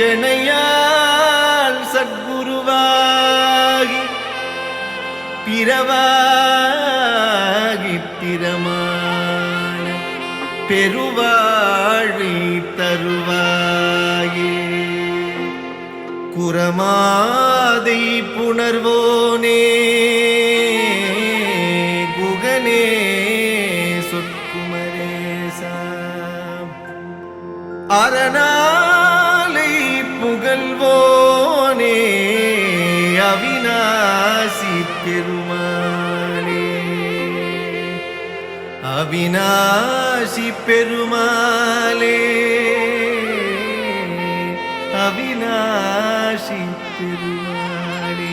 எனையால் சத்குருவாகி பிறவாகி திறமான பெருவாழி தருவாயே. குரமாதை புணர்வோனே குகனே சொற்குமரேசா அரணாலை புகழ்வோனே அவிநாசி பெருமானே. அவிநாசி பெருமாளே அவிநாசி பெருமாளே.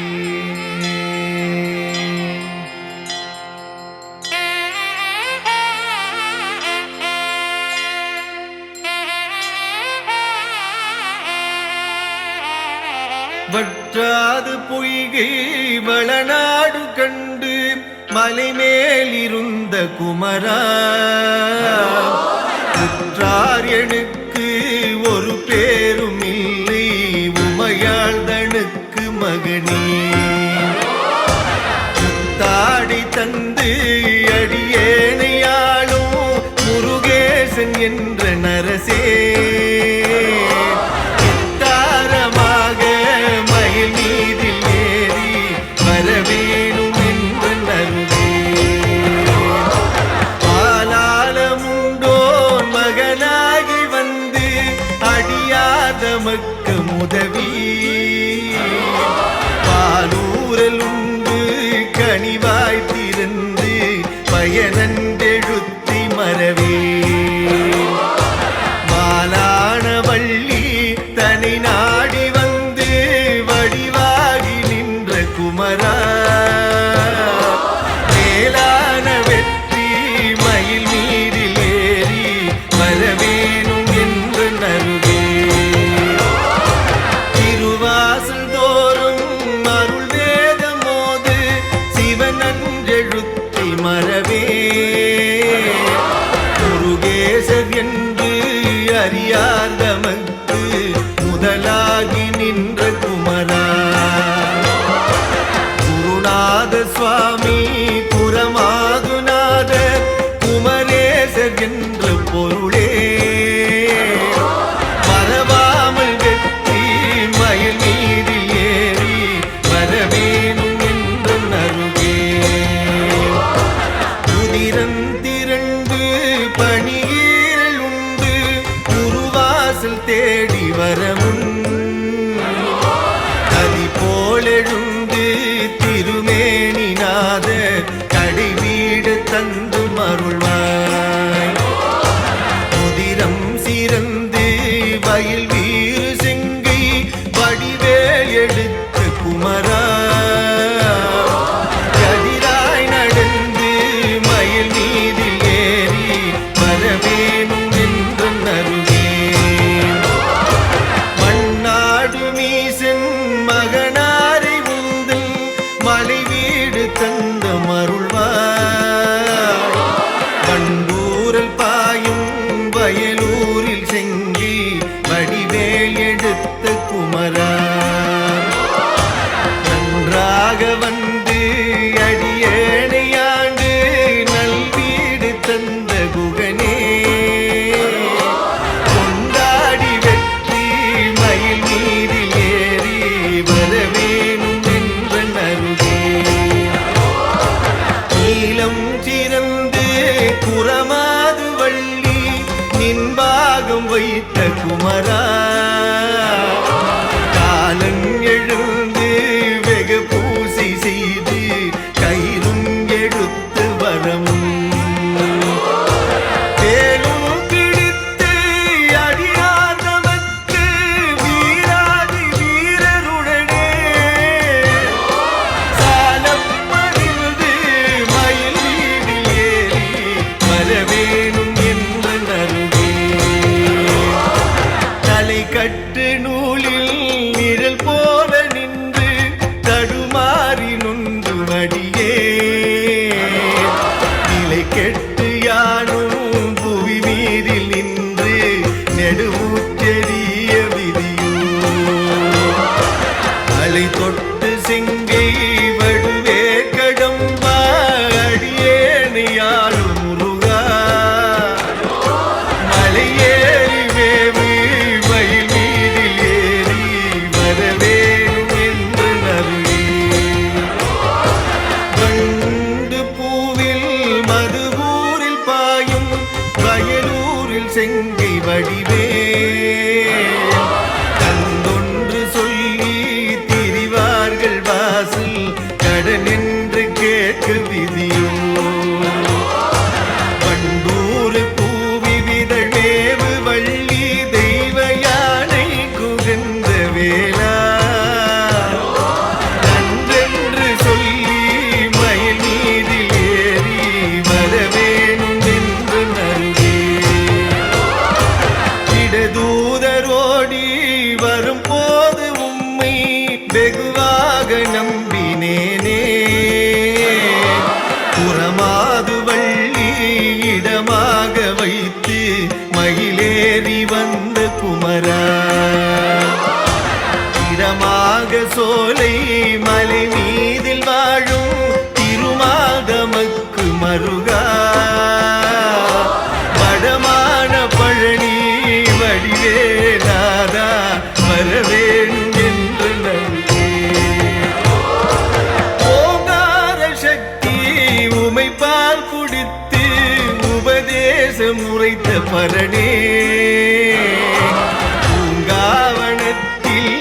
வற்றாது பொய்கை வளநாடு கண்டு மலைமேலிருந்த குமரா உற்றார் எனக்கு ஒரு பேரும் இல்லை உமையாள்தனுக்கு மகனே. தாடி தந்து அடியேனையாளும் முருகேசன் என்ற நரசே தாரமாக மயில் மீதில் ஏறி வரவேணும் என்று நருவே. பாலாளமுண்டோன் மகனாகி வந்து அடியாதமக்க முதவி பாலூரல் உண்டு கனிவாய் திறந்து பயனெழுத்தி மறவே. மாலான வள்ளி தனி நாடி வந்து வடிவாகி நின்ற குமரா மேலான வெற்றி மயில் மீதில் ஏறி வரவேணும் என்று நருவே. திருவாசல் தோறும் அருள் வேதம் மோது சிவனன்றெழுத்தி மறவே. முருகேசர் என்று அறியாதமக்கு முதலாகி நின்ற குமரா. குருநாத சுவாமி குரமாதுநாத குமரேசர் என்ற பொருளே மறவாமல் வெற்றி மயில் மீதில் ஏறி வரவேணும் என்று நருகே. உதிரன் திரண்டு பணியீரல் உண்டு குருவாசல் தேடி வரமுன் அதி போலெழுந்து திருமேனிநாத கடை வீடு தந்து மருள்வாய். உதிரம் சிறந்து வயல் வீறு செங்கை வடிவேல் எடுத்த குமரா கதிராய் நடந்து மயில் மீதில் ஏறி வரவேணும் என்று நருவே. மண்ணாடு மீசன் மகனாரை உந்தல் மலை வீடு தந்த மருள்வாய். வண்டூரல் பாயும் வயலூரில் செங்கி வடிவேல் எடுத்த குமரா நன்றாக வந்து அடியேனையாண்டு நல்வீடு தந்த குகனே. கொண்டாடி வெற்றி மயில் மீதில் ஏறி வரவேணும் என்ற நருகே. நீலம் சிறந்து குரமாது வள்ளி நின்பாகம் வைத்த குமரா காலன் எழுந்து வெகு பூசை செய்து கயிறும் எடுத்து வரமும் வேலும் பிடித்து அடியாதமக்கு வீராதி வீரருடனே சாலப்பறிந்து மயில் மீதில் ஏறி வரவேணும் என்று நருகே. தலை கட்டு நூலில் நிழல் போல நின்று தடுமாறி நொந்து வடியே நிலை கெட்டு யானும் புவி மீதில் நின்று நெடுவூற்றெறிய விதியூ. மலை தொட்டு செங்கை வடுவே கடம்பா அடியேனையாளும் முருகா மலையேறி வேவு மயில் மீதில் ஏறி வரவேணும் என்று நருளி வண்டு பூவில் மதுபூரில் பாயும் வயலூரில் செங்கை வடிவே கந்தொன்று சொல்லி திரிவார்கள் வாசல் கடன் என்று கேட்கு விதியோ வண்டூர் பூவி விதழ் மேவு வள்ளி தெய்வ யானை குகந்த வேளா நன்றென்று சொல்லி மயில் மீதில் ஏறி வரவேணும் என்று நல்கே இடதூதரோடி வரும் போது உம்மை வெகுவாக நம்பினேனே புறமாது வள்ளி இடமாக வைத்து மயிலேறி வந்த குமரா இடமாக சோலை மலை மீதில் வாழும் திருமாதமக்கு மருகா வடமான பழனி வடிவேலாதா வரவேணும் என்று நல்கே ஓங்கார சக்தி உமைப்பால் குடித்து உபதேசம் உரைத்த பரணே பூங்காவனத்தில்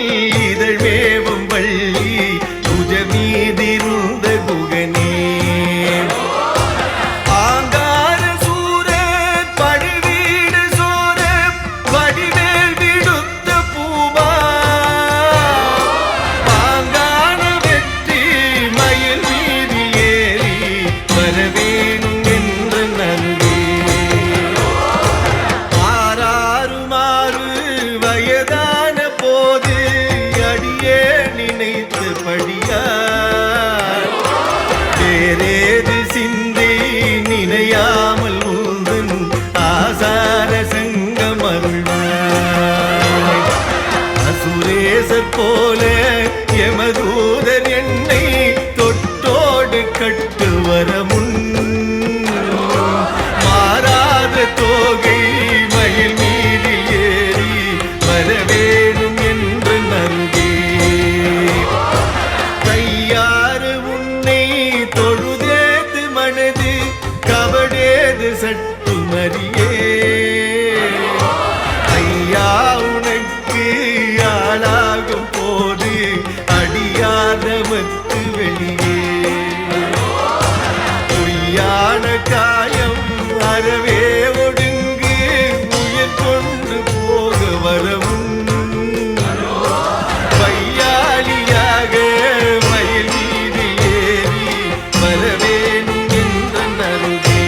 இதழ் மேவும் வள்ளி துஜ மீதிருந்த குகனே ஆங்கார சூரர் படுவீடு சோர வடிவேல் விடுத்த பூமா பாங்கான வெற்றி மயில் மீதில் ஏறி வரவேணும் என்று நல்கே ஆறாறுமாறு வயதான போது அடியே நினைத்தபடியார் வேறேது சிந்தை நினையாமல் உந்தன் ஆசார சங்கம் அருள்வாய் அசுரேசர் போல எமதூதர் என்னை தொட்டோடு கட்டு வர முன் மாறாத தோகை மயில் மீதில் ஏறி வரவேணும் என்று நல்கே கையாறு உன்னை தொழுதேது மனது கவடேது சட்டு மறியே ஐயா உனக்கு ஆளாகும் போது அடியாதமக்கு வெளியே பொய்யான காயம் அறவே ஒடுங்கு உயிர் கொண்டு போக வரவும் வையாளியாக மயில் மீது ஏறி வரவேணும் என்று நல்கே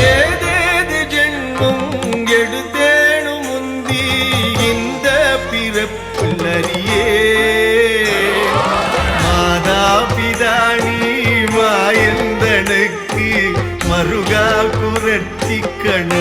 ஏதேது ஜென்மம் எடுத்தேனும் முந்தி இந்த பிறப்பில் அறியே மாதா பிதானி மாயந்தனுக்கு மருகா குரத்தி கண